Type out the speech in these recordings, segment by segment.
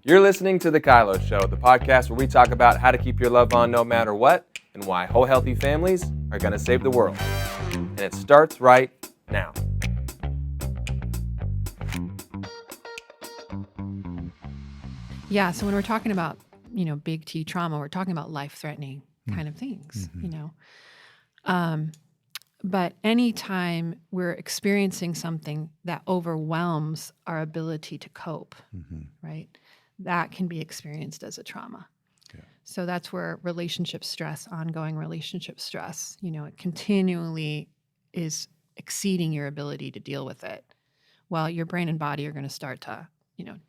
You're listening to The KYLO Show, the podcast where we talk about how to keep your love on no matter what and why whole healthy families are going to save the world. And it starts right now. Yeah, so when we're talking about, big T trauma, we're talking about life-threatening kind of things, But anytime we're experiencing something that overwhelms our ability to cope, right, that can be experienced as a trauma. Yeah. So that's where relationship stress, ongoing relationship stress, it continually is exceeding your ability to deal with it. Well, your brain and body are going to start to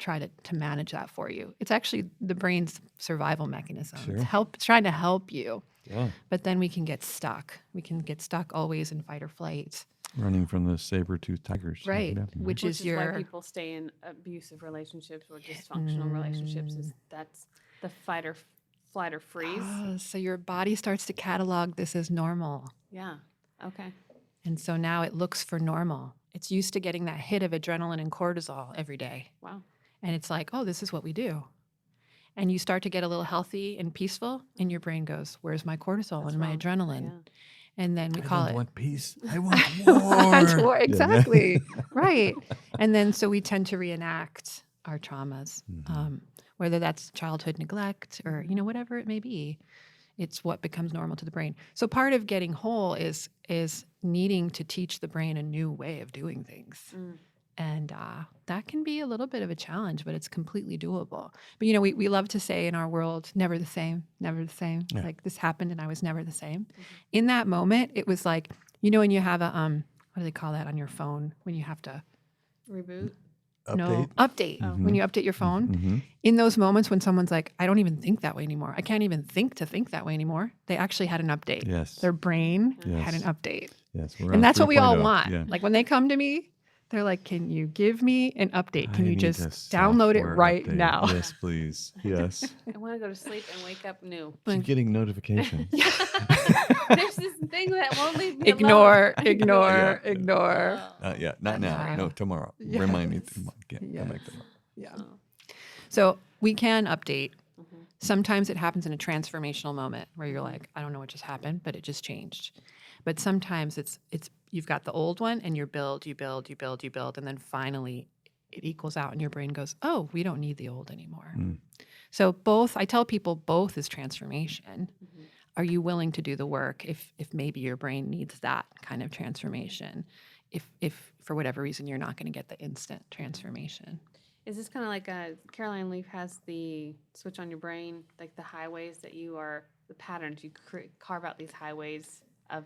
try to manage that for you. It's actually the brain's survival mechanism. Sure. It's trying to help you. Yeah. But then we can get stuck. We can get stuck always in fight or flight. Running from the saber-toothed tigers. Right. Which is why people stay in abusive relationships or dysfunctional relationships. That's the fight or flight or freeze. Oh, so your body starts to catalog this as normal. Yeah. Okay. And so now it looks for normal. It's used to getting that hit of adrenaline and cortisol every day. Wow. And it's like, oh, this is what we do. And you start to get a little healthy and peaceful, and your brain goes, where's my cortisol and my adrenaline? Yeah. And then we call it. I want peace. I want war. War. Exactly. Right. And then so we tend to reenact our traumas, whether that's childhood neglect or, whatever it may be. It's what becomes normal to the brain. So part of getting whole is needing to teach the brain a new way of doing things. And that can be a little bit of a challenge, but it's completely doable. But, we love to say in our world, never the same, never the same. Yeah. Like this happened and I was never the same. In that moment, it was like, when you have a, what do they call that on your phone? When you have to reboot? Update? No, update. When you update your phone. In those moments when someone's like, I don't even think that way anymore. I can't even think that way anymore. They actually had an update. Yes. Their brain had an update. Yes. And that's what we all want. Yeah. Like when they come to me, they're like, can you give me an update? Can you just download it right now? Yes, please. Yes. I want to go to sleep and wake up new. Keep getting notifications. There's this thing that won't leave me Ignore. Not now. No, tomorrow. Yes. Remind me tomorrow. Tomorrow. Yeah. So we can update. Sometimes it happens in a transformational moment where you're like, I don't know what just happened, but it just changed. But sometimes it's you've got the old one and you build, and then finally it equals out and your brain goes, oh, we don't need the old anymore. So I tell people both is transformation. Are you willing to do the work if maybe your brain needs that kind of transformation? If for whatever reason you're not going to get the instant transformation. Is this kind of like Caroline Leaf has the switch on your brain, like the highways that the patterns, you carve out these highways of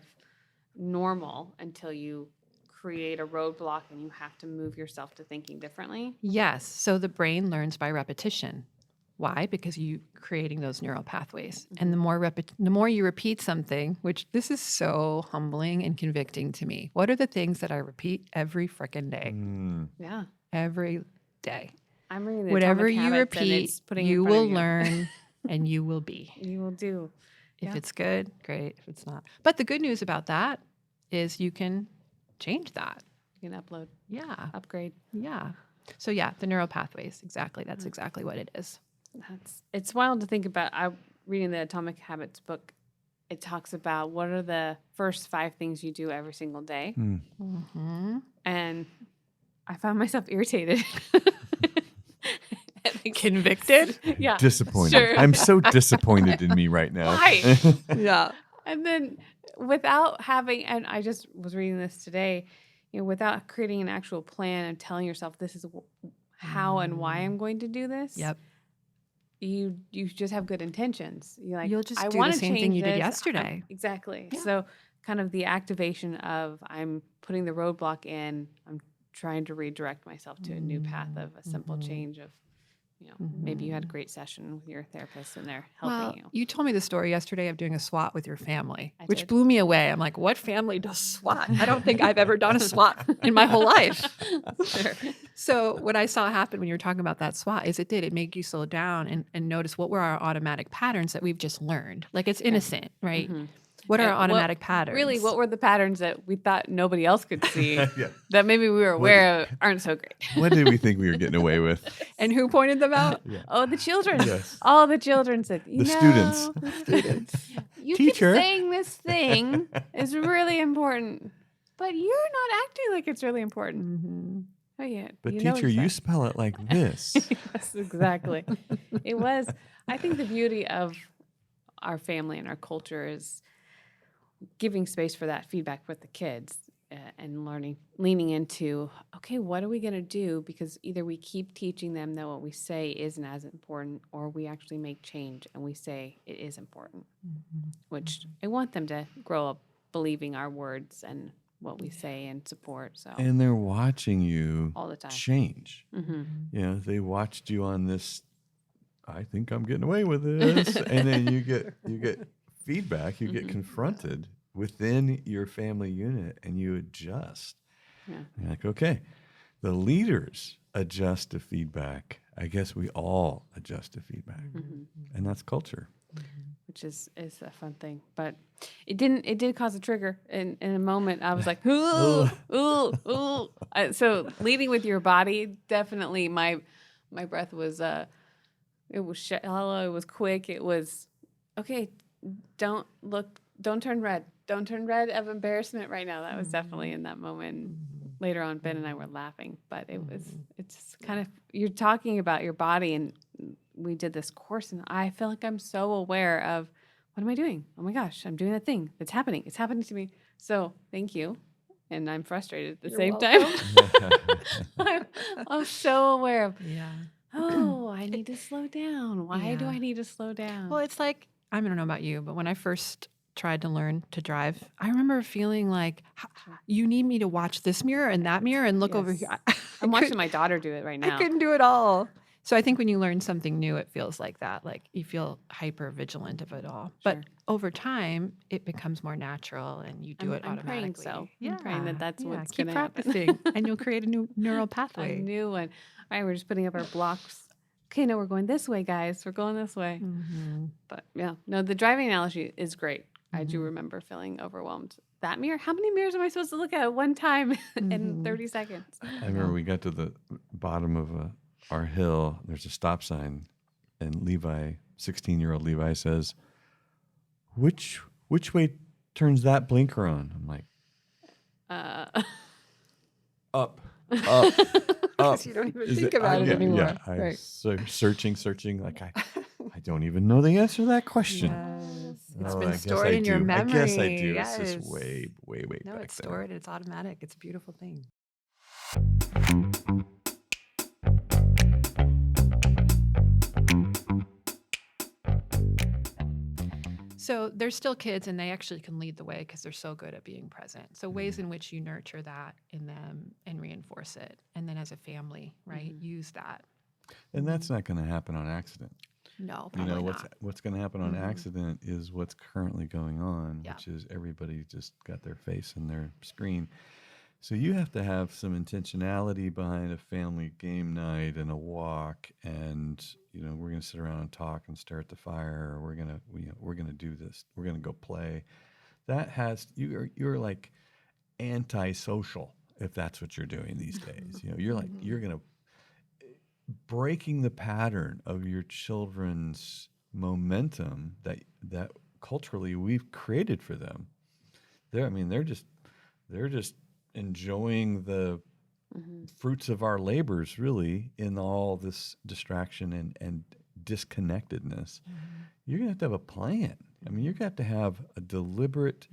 normal until you create a roadblock and you have to move yourself to thinking differently? Yes. So the brain learns by repetition. Why? Because you're creating those neural pathways. And the more you repeat something, which this is so humbling and convicting to me. What are the things that I repeat every frickin' day? Yeah. Every day. I'm reading the Whatever Atomic you Habits, repeat, you will learn and you will be. You will do. If it's good, great. If it's not. But the good news about that is you can change that. You can upload. Yeah. Upgrade. Yeah. So the neural pathways, exactly. That's exactly what it is. It's wild to think about. I'm reading the Atomic Habits book. It talks about what are the first 5 things you do every single day. And I found myself irritated. Convicted? Yeah. Disappointed. Sure. I'm so disappointed in me right now. Right. Yeah. And then without having, and I just was reading this today, without creating an actual plan and telling yourself this is how and why I'm going to do this. Yep. You just have good intentions. You'll just do the same thing you did yesterday. Exactly. Yeah. So kind of the activation of I'm putting the roadblock in, I'm trying to redirect myself to a new path of a simple change of, maybe you had a great session with your therapist and they're helping you. You told me the story yesterday of doing a SWAT with your family, which blew me away. I'm like, what family does SWAT? I don't think I've ever done a SWAT in my whole life. Sure. So what I saw happen when you were talking about that SWAT is it made you slow down and notice what were our automatic patterns that we've just learned. Like it's innocent, right? What are And automatic patterns? Really, what were the patterns that we thought nobody else could see Yeah. that maybe we were aware of aren't so great? What did we think we were getting away with? And who pointed them out? Oh, the children. Yes. All the children said, The students. The students. You Teacher. keep saying this thing is really important, but you're not acting like it's really important. Mm-hmm. Oh, yeah. But you know teacher, it's you not. spell it like this. Yes, exactly. It was, I think the beauty of our family and our culture is giving space for that feedback with the kids and leaning into, okay, what are we going to do? Because either we keep teaching them that what we say isn't as important, or we actually make change and we say it is important, which I want them to grow up believing our words and what we say and support. So And they're watching you all the time. change. Mm-hmm. You know, they watched you on this, I think I'm getting away with this. And then you get feedback, you get confronted within your family unit, and you adjust. Yeah. You're like, okay, the leaders adjust to feedback. I guess we all adjust to feedback. And that's culture. Which is a fun thing, but it did cause a trigger in a moment. I was like, ooh, ooh, ooh. So leading with your body, definitely my breath was it was shallow, it was quick, it was okay. Don't turn red of embarrassment right now. That was definitely in that moment. Later on, Ben and I were laughing, but it's kind of, you're talking about your body, and we did this course, and I feel like I'm so aware of, what am I doing? Oh my gosh, I'm doing that thing. It's happening. It's happening to me. So thank you. And I'm frustrated at the same time. I'm so aware of, I need to slow down. Why do I need to slow down? Well, it's like, I don't know about you, but when I first tried to learn to drive, I remember feeling like, you need me to watch this mirror and that mirror and look over here. I'm watching my daughter do it right now. I couldn't do it all. So I think when you learn something new, it feels like that. Like you feel hyper vigilant of it all. But over time, it becomes more natural, and you do it I'm automatically. praying so. I'm praying that that's what's keep going to happen. practicing, and you'll create a new neural A pathway. new one. All right, we're just putting up our blocks. Okay, no, we're going this way, guys. We're going this way. But yeah, no, the driving analogy is great. I do remember feeling overwhelmed. That mirror? How many mirrors am I supposed to look at one time in 30 seconds? I remember we got to the bottom of our hill. There's a stop sign, and Levi, 16-year-old Levi, says, "Which way turns that blinker on?" I'm like, up, up, up. You don't even think about it anymore. Yeah, I'm so searching. Like I don't even know the answer to that question. Yes. It's Oh, been I guess stored I in your do. memory. I guess I do. Yes. It's just way No, back it's then. stored. It's automatic. It's a beautiful thing. So they're still kids, and they actually can lead the way because they're so good at being present. So ways in which you nurture that in them and reinforce it. And then as a family, right, use that. And that's not going to happen on accident. No, You probably know, not. what's going to happen on accident is what's currently going on, Yeah. which is everybody just got their face in their screen. So you have to have some intentionality behind a family game night and a walk, and we're going to sit around and talk and stare at the fire, or we're going to do this. We're going to go play. That has you're like antisocial if that's what you're doing these days. You're like you're going to breaking the pattern of your children's momentum that culturally we've created for them. They're just enjoying the fruits of our labors, really, in all this distraction and disconnectedness. You're gonna have to have a plan. You're gonna have to have a deliberate,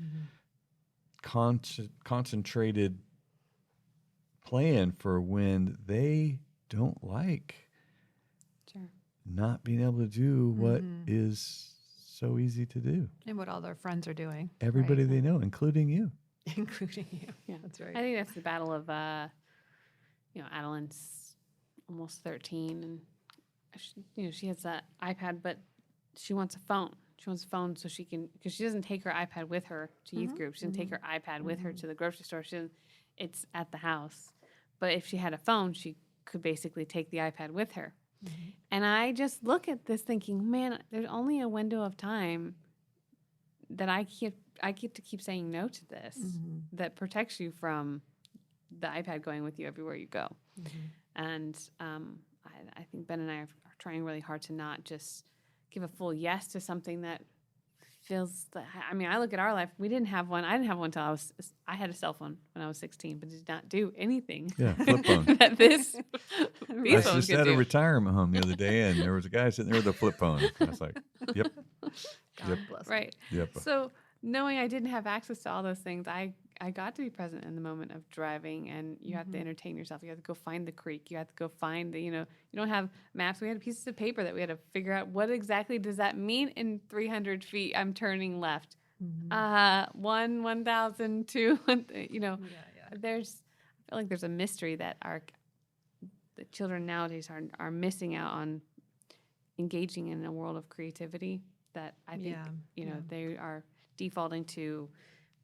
concentrated plan for when they don't like not being able to do what is so easy to do. And what all their friends are doing. Everybody they know, including you. Including you. Yeah, That's right. I think that's the battle of, Adeline's almost 13, and she has that iPad, but she wants a phone. She wants a phone so she can, because she doesn't take her iPad with her to youth group. She doesn't take her iPad with her to the grocery store. It's at the house. But if she had a phone, she could basically take the iPad with her. And I just look at this thinking, man, there's only a window of time that I I get to keep saying no to this that protects you from the iPad going with you everywhere you go. And I think Ben and I are trying really hard to not just give a full yes to something that feels that, I mean, I look at our life. We didn't have one. I didn't have one until I had a cell phone when I was 16, but did not do anything. Yeah, flip phone. that these I was phones just could at a do. retirement home the other day, and there was a guy sitting there with a flip phone. I was like, yep, God bless him. Right. yep. So knowing I didn't have access to all those things, I got to be present in the moment of driving, and you have to entertain yourself. You have to go find the creek. You have to go find the, you don't have maps. We had pieces of paper that we had to figure out what exactly does that mean in 300 feet. I'm turning left. 1,000, 2, there's, I feel like there's a mystery that the children nowadays are missing out on engaging in a world of creativity that I think, they are defaulting to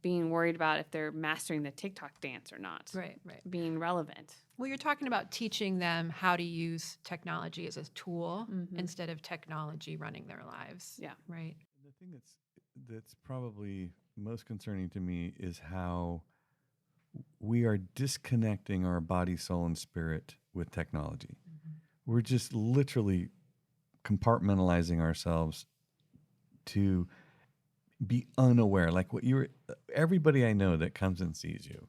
being worried about if they're mastering the TikTok dance or not. Right. Being relevant. Well, you're talking about teaching them how to use technology as a tool instead of technology running their lives. Yeah. Right. The thing that's probably most concerning to me is how we are disconnecting our body, soul, and spirit with technology. We're just literally compartmentalizing ourselves to be unaware. Like everybody I know that comes and sees you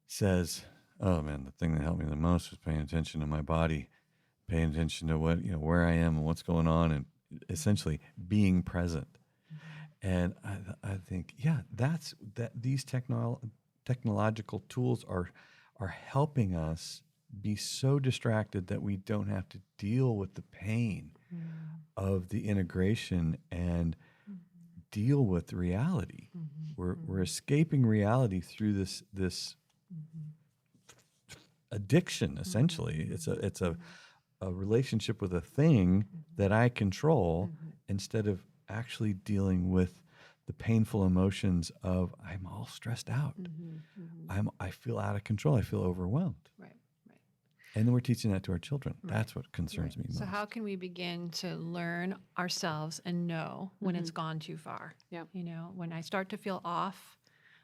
says, oh man, the thing that helped me the most was paying attention to my body, paying attention to what, where I am and what's going on, and essentially being present. And I think, these technological tools are helping us be so distracted that we don't have to deal with the pain of the integration and deal with reality. We're escaping reality through this addiction. Essentially, it's a relationship with a thing that I control instead of actually dealing with the painful emotions of I'm all stressed out. I feel out of control. I feel overwhelmed. Right. And then we're teaching that to our children. That's what concerns me most. So how can we begin to learn ourselves and know when it's gone too far? Yeah. When I start to feel off,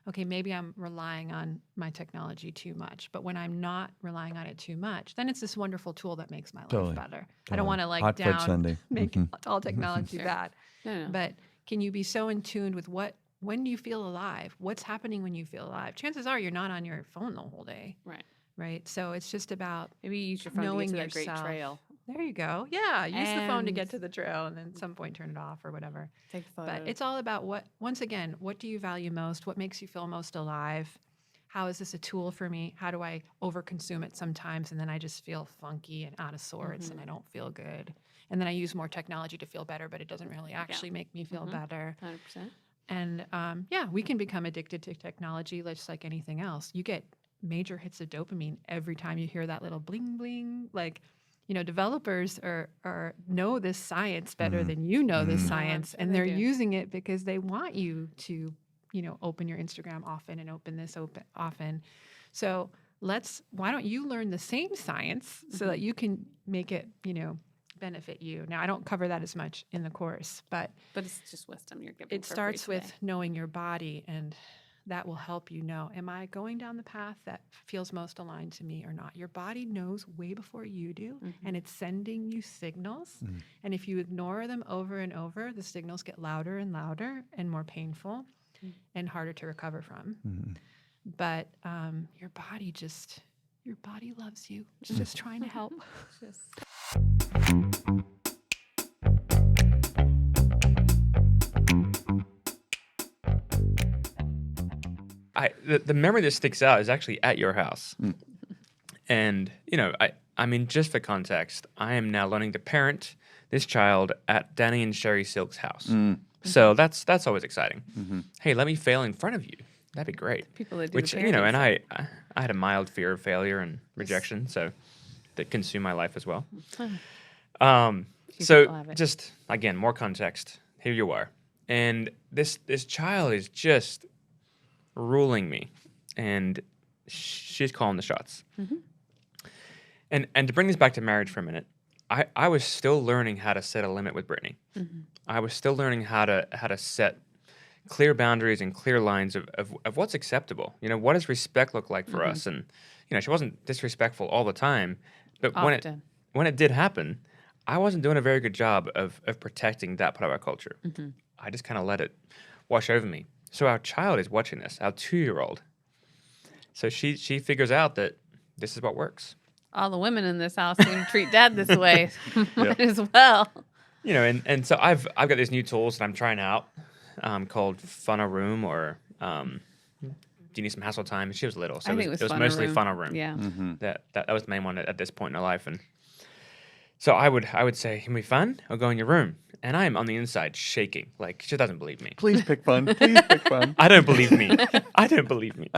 okay, maybe I'm relying on my technology too much. But when I'm not relying on it too much, then it's this wonderful tool that makes my life better. I don't want to Hot fudge sundae. make all technology bad. No. But can you be so in tune with when do you feel alive? What's happening when you feel alive? Chances are you're not on your phone the whole day. Right. So it's just about Maybe you use your phone knowing to get to that great yourself. trail. There you go. Yeah. Use the phone to And- get to the trail and then at some point turn it off or whatever. Take a photo. But it's all about what do you value most? What makes you feel most alive? How is this a tool for me? How do I overconsume it sometimes and then I just feel funky and out of sorts and I don't feel good? And then I use more technology to feel better, but it doesn't really actually make me feel better. 100%. And we can become addicted to technology just like anything else. You get major hits of dopamine every time you hear that little bling bling. Like, developers know this science better than you know this science, sure and they they're do. using it because they want you to, open your Instagram often and open this often. So why don't you learn the same science so that you can make it, benefit you? Now, I don't cover that as much in the course, but But it's just wisdom you're giving. it starts with knowing your body, and that will help you know, am I going down the path that feels most aligned to me or not? Your body knows way before you do, and it's sending you signals. And if you ignore them over and over, the signals get louder and louder and more painful and harder to recover from. But your body loves you. It's just trying to help. The memory that sticks out is actually at your house. And, I mean, just for context, I am now learning to parent this child at Danny and Sherry Silk's house. So that's always exciting. Hey, let me fail in front of you. That'd be great. People that do Which, the and parenting I had a mild fear of failure and rejection, so that consumed my life as well. people So have it. just, again, more context. Here you are. And this child is just ruling me, and she's calling the shots. And to bring this back to marriage for a minute, I was still learning how to set a limit with Brittney. I was still learning how to set clear boundaries and clear lines of what's acceptable. You know, what does respect look like for us? And, you know, she wasn't disrespectful all the time, but Often. when it did happen, I wasn't doing a very good job of protecting that part of our culture. I just kind of let it wash over me. So our child is watching this, our 2-year-old. So she figures out that this is what works. All the women in this house seem to treat dad this way. Might as well. You know, and so I've got these new tools that I'm trying out called Funnel Room or Do You Need Some Hassle Time? She was little, so I think it was Funnel mostly Room. Funnel Room. Yeah. That was the main one at this point in her life. And so I would say, can we fun or go in your room? And I'm on the inside shaking, like she doesn't believe me. Please pick fun. Please pick fun. I don't believe me. I don't believe me.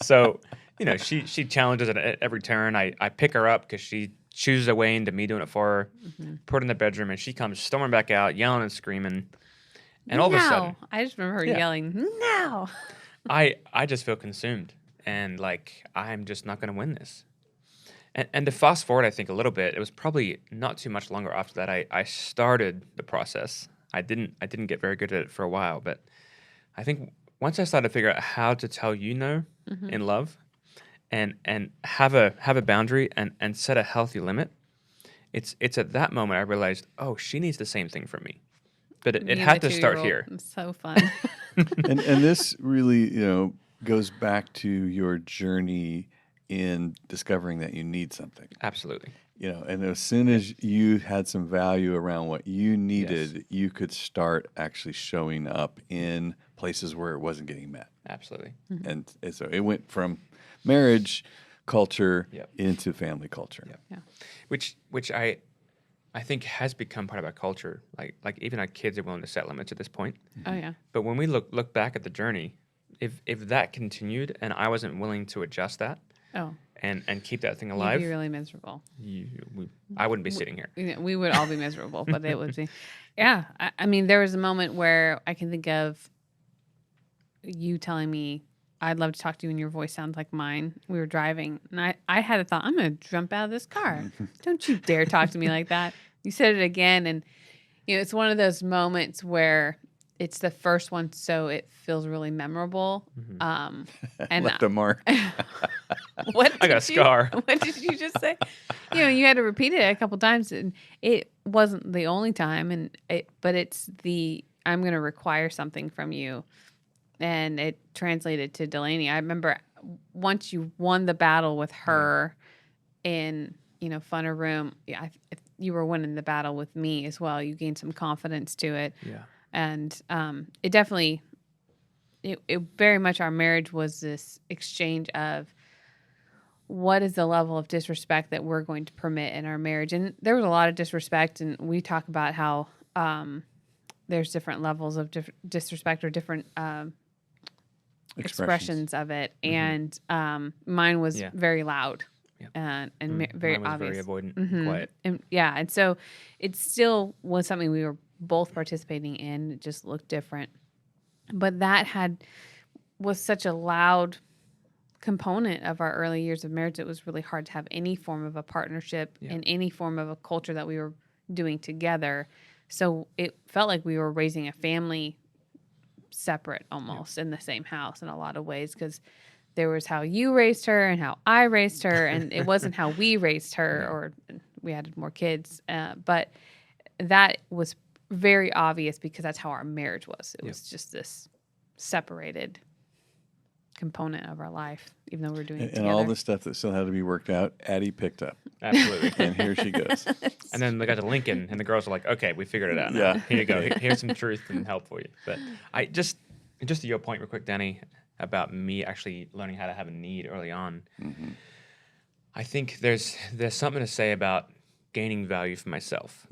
So, you know, she challenges it at every turn. I pick her up because she chooses a way into me doing it for her, put her in the bedroom, and she comes storming back out, yelling and screaming. And all of a sudden, I just remember her Yeah. yelling, "No!" I just feel consumed and like I'm just not going to win this. And to fast forward, I think a little bit, it was probably not too much longer after that I started the process. I didn't get very good at it for a while, but I think once I started to figure out how to tell you no in love and have a boundary and set a healthy limit, it's at that moment I realized, oh, she needs the same thing from me. But it Me and had the to start 2-year-old. here. It's so fun. And this really, goes back to your journey in discovering that you need something. Absolutely. And as soon as you had some value around what you needed, you could start actually showing up in places where it wasn't getting met. Absolutely. And so it went from marriage culture Yep. into family culture. Yep. Yeah. Which I think has become part of our culture. Like even our kids are willing to set limits at this point. Oh yeah. But when we look back at the journey, if that continued and I wasn't willing to adjust that Oh, and keep that thing you'd alive, be really miserable. I wouldn't be sitting here. You know, we would all be miserable, but it would be. Yeah. I mean, there was a moment where I can think of you telling me, I'd love to talk to you and your voice sounds like mine. We were driving and I had a thought, I'm going to jump out of this car. Don't you dare talk to me like that. You said it again. And, it's one of those moments where it's the first one, so it feels really memorable. And Left a mark. what I got a scar. What did you just say? You had to repeat it a couple times, and it wasn't the only time. But it's I'm going to require something from you, and it translated to Delaney. I remember once you won the battle with her in Funner Room. Yeah, you were winning the battle with me as well. You gained some confidence to it. Yeah. And it definitely, it very much, our marriage was this exchange of what is the level of disrespect that we're going to permit in our marriage. And there was a lot of disrespect, and we talk about how there's different levels of disrespect or different expressions of it. And mine was very loud. Yep. And very Mine was obvious. very avoidant, quiet. And so it still was something we were both participating in. It just looked different. But that was such a loud component of our early years of marriage. It was really hard to have any form of a partnership and any form of a culture that we were doing together. So it felt like we were raising a family separate almost in the same house in a lot of ways, because there was how you raised her and how I raised her, and it wasn't how we raised her, or we added more kids. But that was very obvious because that's how our marriage was. It was just this separated component of our life, even though we were doing it And together. all the stuff that still had to be worked out, Addie picked up. Absolutely. And here she goes. And then they got to Lincoln, and the girls were like, "Okay, we figured it out now. Yeah. Here you go. Here's some truth and help for you." But I just to your point real quick, Danny, about me actually learning how to have a need early on. I think there's something to say about gaining value for myself,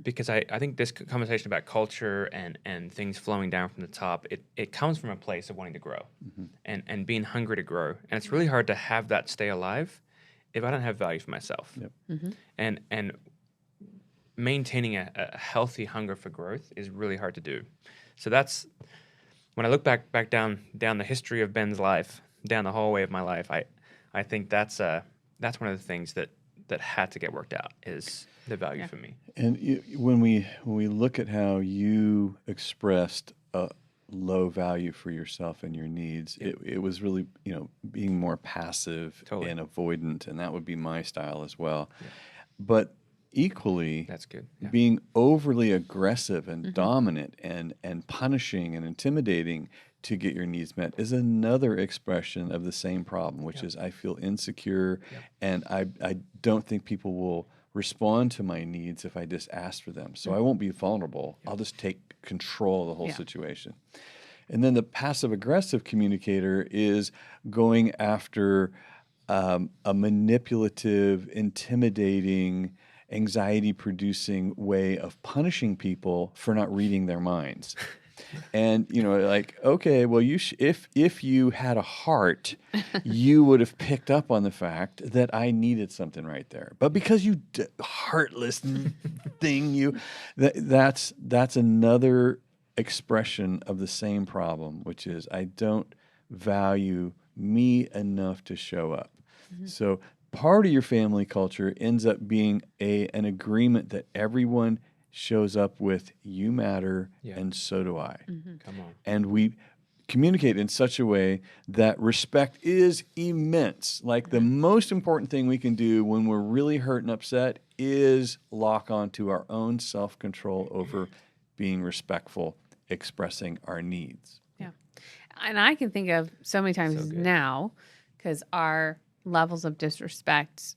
because I think this conversation about culture and things flowing down from the top, it comes from a place of wanting to grow and being hungry to grow. And it's really hard to have that stay alive if I don't have value for myself. And maintaining a healthy hunger for growth is really hard to do. So that's when I look back down the history of Ben's life, down the hallway of my life, I think that's one of the things that had to get worked out, is the value for me. And when we look at how you expressed low value for yourself and your needs. It was really, being more passive Totally. and avoidant, and that would be my style as well. But equally, That's good. Yeah. being overly aggressive and dominant and punishing and intimidating to get your needs met is another expression of the same problem, which is I feel insecure and I don't think people will respond to my needs if I just ask for them. So I won't be vulnerable. I'll just take control of the whole situation. And then the passive aggressive communicator is going after a manipulative, intimidating, anxiety-producing way of punishing people for not reading their minds. And like, okay, well, if you had a heart, you would have picked up on the fact that I needed something right there. But because you heartless thing, that's another expression of the same problem, which is I don't value me enough to show up. So part of your family culture ends up being an agreement that everyone shows up with you matter and so do I. Come on. And we communicate in such a way that respect is immense. Like the most important thing we can do when we're really hurt and upset is lock onto our own self-control over being respectful, expressing our needs. Yeah. And I can think of so many times now, because our levels of disrespect,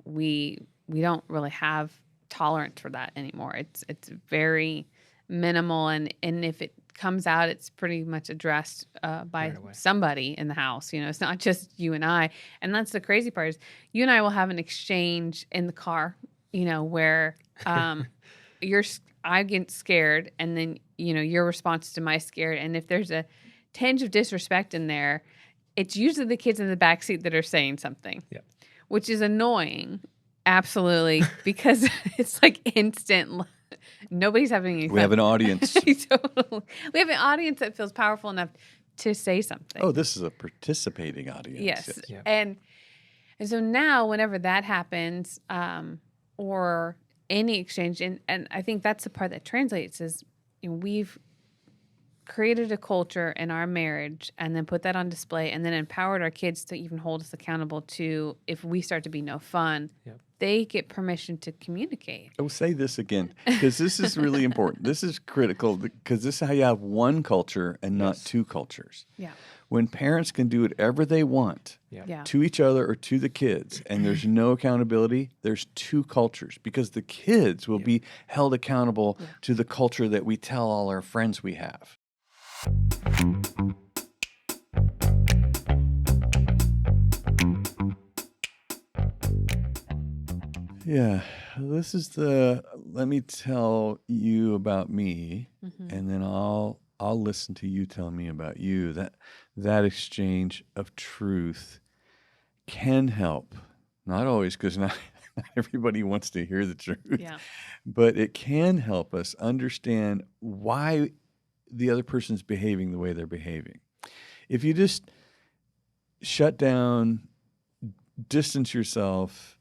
we don't really have tolerance for that anymore. It's very minimal, and if it comes out, it's pretty much addressed by somebody in the house. It's not just you and I. And that's the crazy part is you and I will have an exchange in the car, where I get scared, and then your response to my scared, and if there's a tinge of disrespect in there, it's usually the kids in the backseat that are saying something, which is annoying. Absolutely, because it's like instant. Nobody's having any fun. We have an audience. Totally. We have an audience that feels powerful enough to say something. Oh, this is a participating audience. Yes. Yeah. And so now whenever that happens, or any exchange, and I think that's the part that translates is we've created a culture in our marriage and then put that on display and then empowered our kids to even hold us accountable to if we start to be no fun, they get permission to communicate. Oh, say this again, because this is really important. This is critical because this is how you have one culture and not two cultures. Yeah. When parents can do whatever they want to each other or to the kids, and there's no accountability, there's two cultures because the kids will be held accountable to the culture that we tell all our friends we have. Yeah, this is let me tell you about me, and then I'll listen to you tell me about you. That exchange of truth can help, not always, because not everybody wants to hear the truth, but it can help us understand why the other person's behaving the way they're behaving. If you just shut down, distance yourself,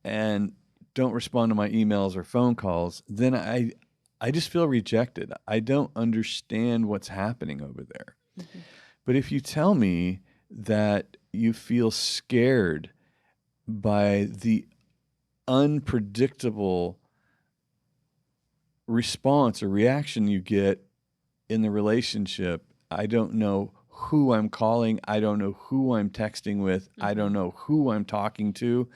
and don't respond to my emails or phone calls, then I just feel rejected. I don't understand what's happening over there. But if you tell me that you feel scared by the unpredictable response or reaction you get in the relationship, I don't know who I'm calling, I don't know who I'm texting with, I don't know who I'm talking to.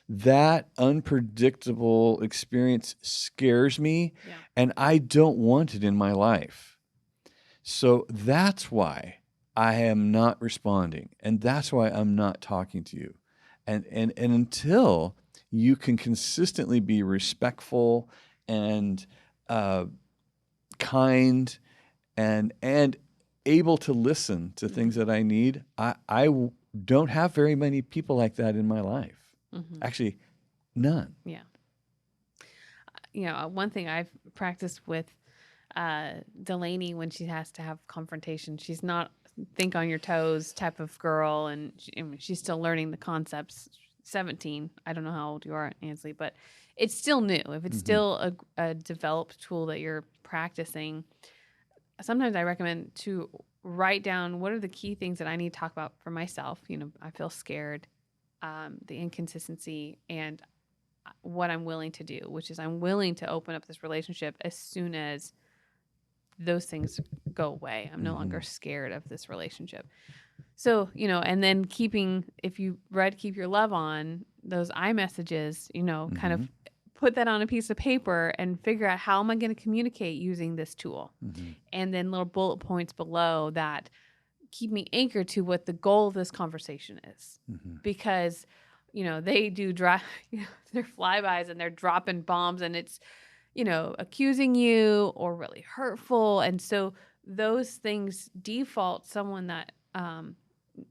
That unpredictable experience scares me, and I don't want it in my life. So that's why I am not responding, and that's why I'm not talking to you. And until you can consistently be respectful and kind and able to listen to things that I need, I don't have very many people like that in my life. Actually, none. Yeah. One thing I've practiced with Delaney when she has to have confrontation, she's not think on your toes type of girl, and she's still learning the concepts. 17. I don't know how old you are, Ansley, but it's still new. If it's still a developed tool that you're practicing, sometimes I recommend to write down what are the key things that I need to talk about for myself. I feel scared, the inconsistency, and what I'm willing to do, which is I'm willing to open up this relationship as soon as those things go away. I'm no longer scared of this relationship. So, and then if you read Keep Your Love On, those iMessages, kind of put that on a piece of paper and figure out how am I going to communicate using this tool. And then little bullet points below that keep me anchored to what the goal of this conversation is. Because, they do they're flybys and they're dropping bombs and it's, accusing you or really hurtful. And so those things default someone that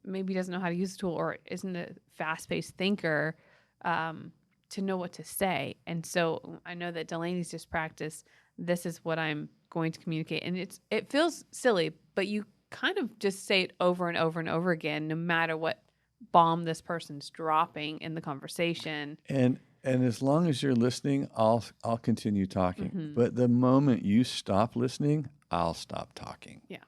maybe doesn't know how to use the tool or isn't a fast-paced thinker to know what to say. And so I know that Delaney's just practiced, this is what I'm going to communicate. And it feels silly, but you kind of just say it over and over and over again, no matter what bomb this person's dropping in the conversation. And as long as you're listening, I'll continue talking. But the moment you stop listening, I'll stop talking. Yeah.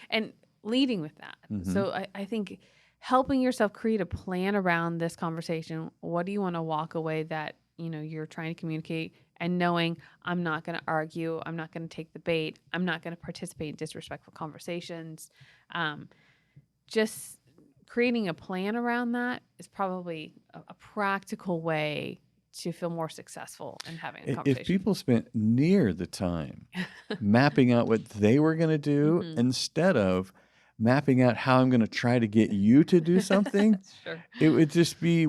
And leading with that. So I think helping yourself create a plan around this conversation. What do you want to walk away that, you're trying to communicate, and knowing I'm not going to argue. I'm not going to take the bait. I'm not going to participate in disrespectful conversations. Just creating a plan around that is probably a practical way to feel more successful in having a conversation. If people spent near the time mapping out what they were going to do instead of mapping out how I'm going to try to get you to do something, Sure. it would just be,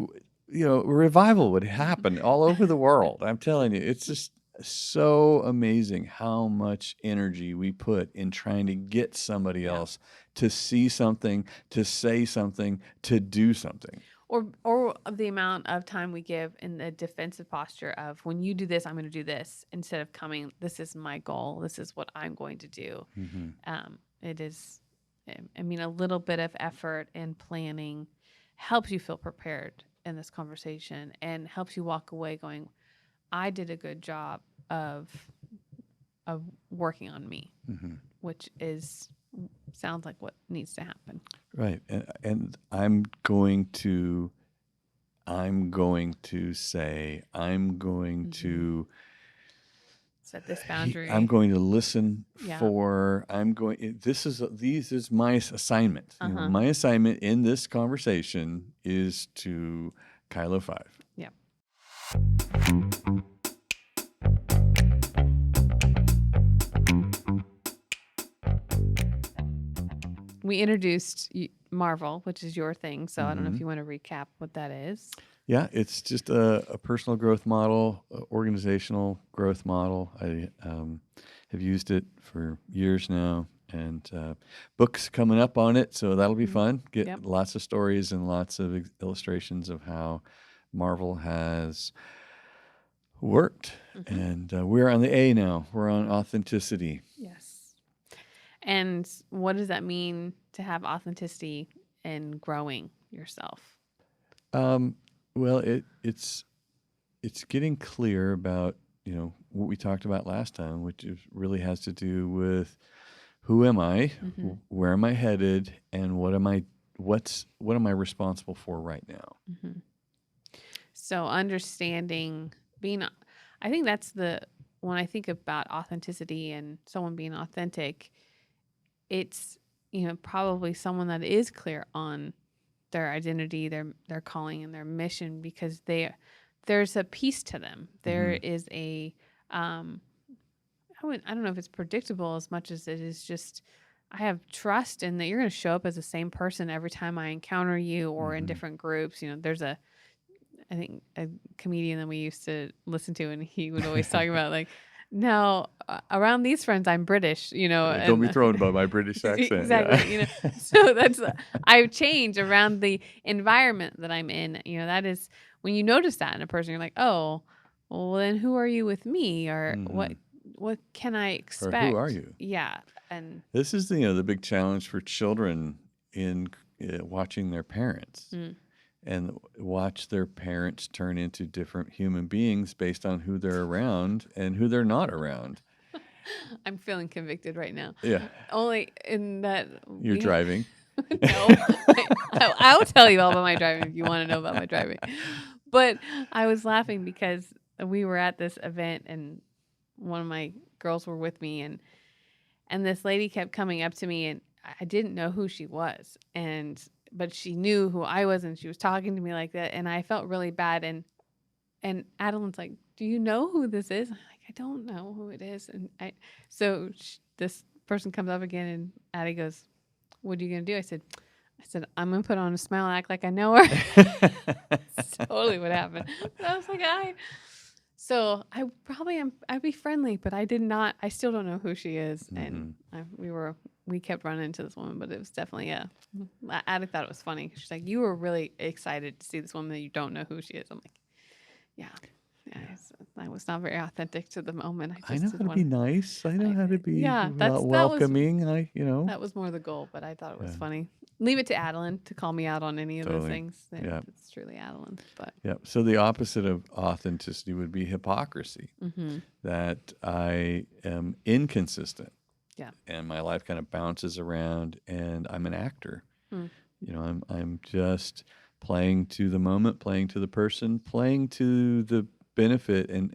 revival would happen all over the world. I'm telling you, it's just so amazing how much energy we put in trying to get somebody else to see something, to say something, to do something. Or the amount of time we give in the defensive posture of, when you do this, I'm going to do this, instead of coming, this is my goal, this is what I'm going to do. It is, a little bit of effort and planning helps you feel prepared in this conversation and helps you walk away going, I did a good job of working on me, which sounds like what needs to happen. Right. And I'm going to say, I'm going to set this boundary. I'm going to listen for, this is my assignment. My assignment in this conversation is to KYLO 5. Yeah. We introduced Marvel, which is your thing. So I don't know if you want to recap what that is. Yeah, it's just a personal growth model, organizational growth model. I have used it for years now, and books coming up on it, so that'll be fun. Get lots of stories and lots of illustrations of how Marvel has worked. And we're on the A now. We're on authenticity. Yes. And what does that mean to have authenticity in growing yourself? Well, it's getting clear about, what we talked about last time, which really has to do with who am I, where am I headed, and what am I responsible for right now? So understanding I think that's when I think about authenticity and someone being authentic, it's, probably someone that is clear on their identity, their calling, and their mission, because there's a piece to them. There is a, I don't know if it's predictable as much as it is just, I have trust in that you're going to show up as the same person every time I encounter you, or in different groups. There's I think a comedian that we used to listen to, and he would always talk about no, around these friends, I'm British, Don't be thrown by my British accent. Exactly. So that's, I've changed around the environment that I'm in. That is, when you notice that in a person, you're like, oh, well, then who are you with me? Or what can I expect? Or who are you? Yeah. And this is the big challenge for children in watching their parents. And watch their parents turn into different human beings based on who they're around and who they're not around. I'm feeling convicted right now. Yeah. Only in that You're driving. No, I'll tell you all about my driving if you want to know about my driving. But I was laughing because we were at this event and one of my girls were with me, and this lady kept coming up to me, and I didn't know who she was, but she knew who I was, and she was talking to me like that, and I felt really bad. And Adeline's like, "Do you know who this is?" I'm like, "I don't know who it is." And this person comes up again, and Addie goes, "What are you gonna do?" I said, "I'm gonna put on a smile and act like I know her." That's totally what happened. But I was like, So I probably am. I'd be friendly, but I did not. I still don't know who she is, and we kept running into this woman, but it was definitely Addie thought it was funny. She's like, "You were really excited to see this woman that you don't know who she is." I'm like, "Yeah." I was not very authentic to the moment. I know how to be nice. I know how to be that welcoming. That was more the goal, but I thought it was funny. Leave it to Adeline to call me out on any of those things. It's truly Adeline. But So the opposite of authenticity would be hypocrisy. That I am inconsistent. Yeah. And my life kind of bounces around, and I'm an actor. I'm just playing to the moment, playing to the person, playing to the benefit, and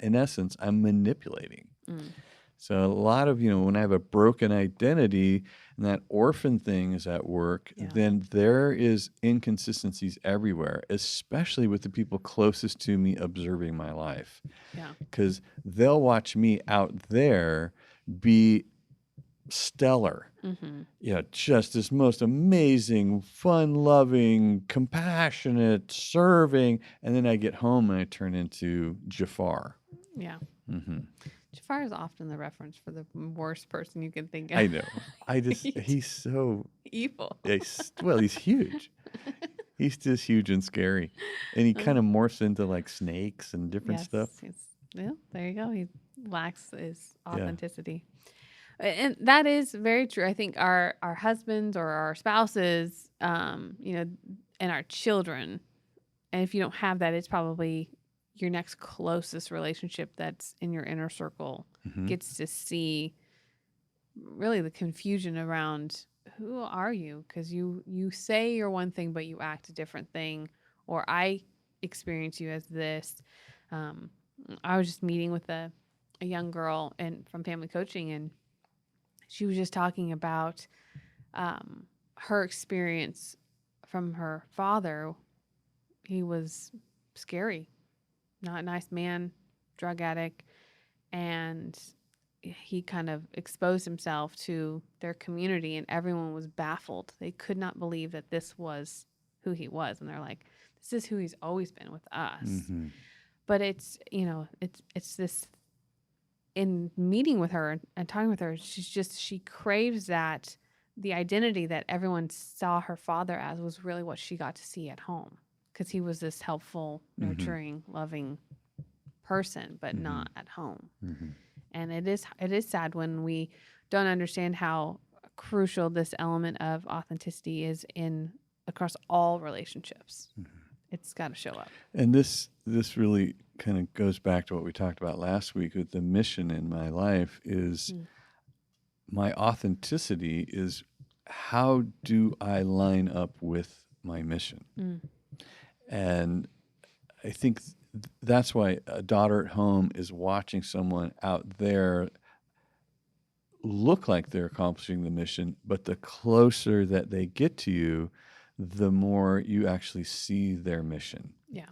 in essence, I'm manipulating. So a lot of, when I have a broken identity and that orphan thing is at work, then there is inconsistencies everywhere, especially with the people closest to me observing my life. Yeah. Because they'll watch me out there be stellar. Just this most amazing, fun-loving, compassionate, serving, and then I get home and I turn into Jafar. Yeah. Jafar is often the reference for the worst person you can think of. I know. He's so evil. He's huge. He's just huge and scary, and he kind of morphs into like snakes and different stuff. There you go. He lacks his authenticity. And that is very true. I think our husbands or our spouses, and our children, and if you don't have that, it's probably your next closest relationship that's in your inner circle gets to see really the confusion around who are you? Because you say you're one thing, but you act a different thing. Or I experience you as this. I was just meeting with a young girl from family coaching, and she was just talking about her experience from her father. He was scary, not a nice man, drug addict, and he kind of exposed himself to their community, and everyone was baffled. They could not believe that this was who he was, and they're like, "This is who he's always been with us." But it's this. In meeting with her and talking with her, she craves that the identity that everyone saw her father as was really what she got to see at home, because he was this helpful, nurturing, loving person, but not at home. And it is sad when we don't understand how crucial this element of authenticity is across all relationships. It's got to show up. And this really kind of goes back to what we talked about last week with the mission in my life is my authenticity is how do I line up with my mission? And I think that's why a daughter at home is watching someone out there look like they're accomplishing the mission, but the closer that they get to you, the more you actually see their mission. Yeah.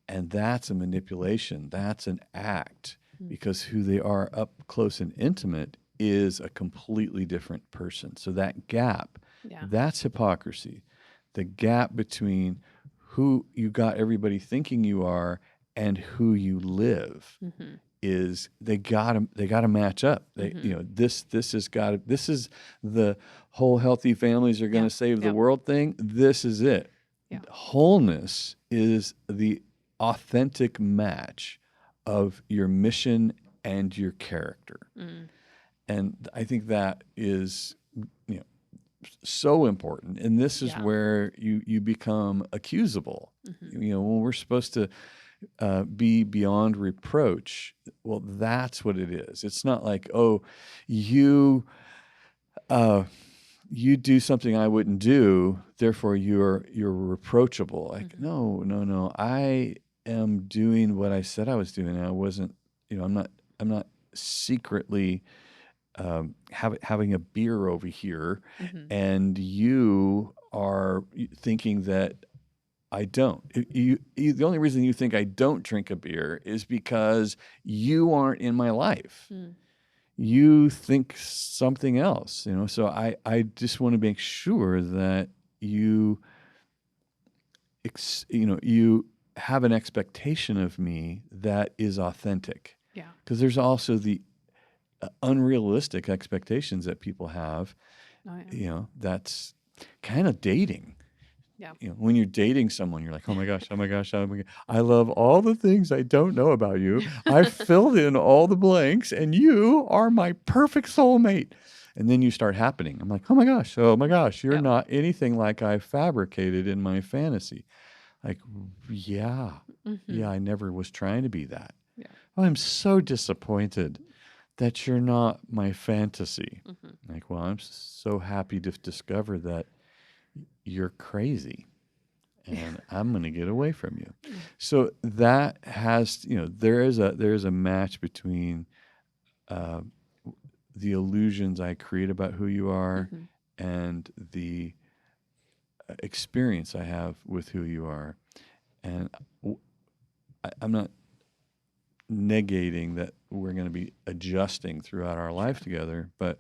And that's a manipulation. That's an act, because who they are up close and intimate is a completely different person. So that gap, that's hypocrisy. The gap between who you got everybody thinking you are and who you live is they gotta match up. This is the whole healthy families are going to save the world thing. This is it. Wholeness is the authentic match of your mission and your character. And I think that is so important. And this is where you become accusable. When we're supposed to be beyond reproach. Well, that's what it is. It's not like, oh, you do something I wouldn't do, therefore you're reproachable. Like, no. I am doing what I said I was doing. I wasn't, I'm not secretly having a beer over here, and you are thinking that I don't. The only reason you think I don't drink a beer is because you aren't in my life. You think something else, So I just want to make sure that you have an expectation of me that is authentic. Yeah. Because there's also the unrealistic expectations that people have. Oh, yeah. That's kind of dating. Yeah. When you're dating someone, you're like, oh my gosh, I love all the things I don't know about you. I filled in all the blanks, and you are my perfect soulmate. And then you start happening. I'm like, oh my gosh, you're not anything like I fabricated in my fantasy. Like, yeah, I never was trying to be that. Yeah. Oh, I'm so disappointed that you're not my fantasy. Like, well, I'm so happy to discover that you're crazy and I'm going to get away from you. So that has, there is a match between the illusions I create about who you are and the experience I have with who you are. And I'm not negating that we're going to be adjusting throughout our life together, but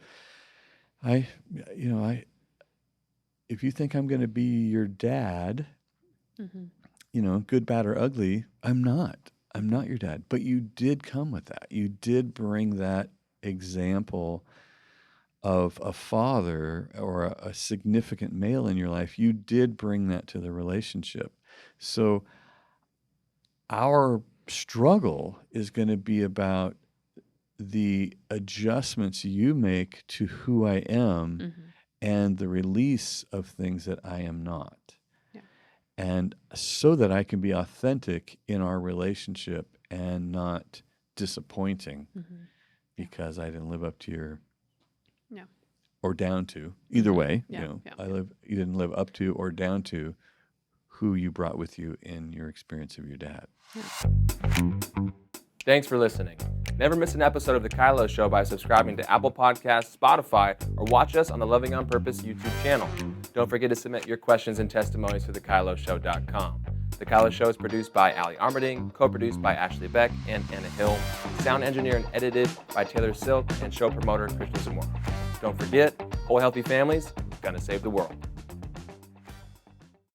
if you think I'm going to be your dad, good, bad, or ugly, I'm not your dad. But you did come with that. You did bring that example of a father or a significant male in your life. You did bring that to the relationship. So our struggle is going to be about the adjustments you make to who I am and the release of things that I am not. Yeah. And so that I can be authentic in our relationship and not disappointing because I didn't live up to your or down to, either way, you didn't live up to or down to who you brought with you in your experience of your dad. Thanks for listening. Never miss an episode of The KYLO Show by subscribing to Apple Podcasts, Spotify, or watch us on the Loving on Purpose YouTube channel. Don't forget to submit your questions and testimonies to thekyloshow.com. The KYLO Show is produced by Ali Armerding, co-produced by Ashley Beck and Anna Hill, sound engineer and edited by Taylor Silk, and show promoter Krishna Zamora. Don't forget, whole healthy families gonna save the world.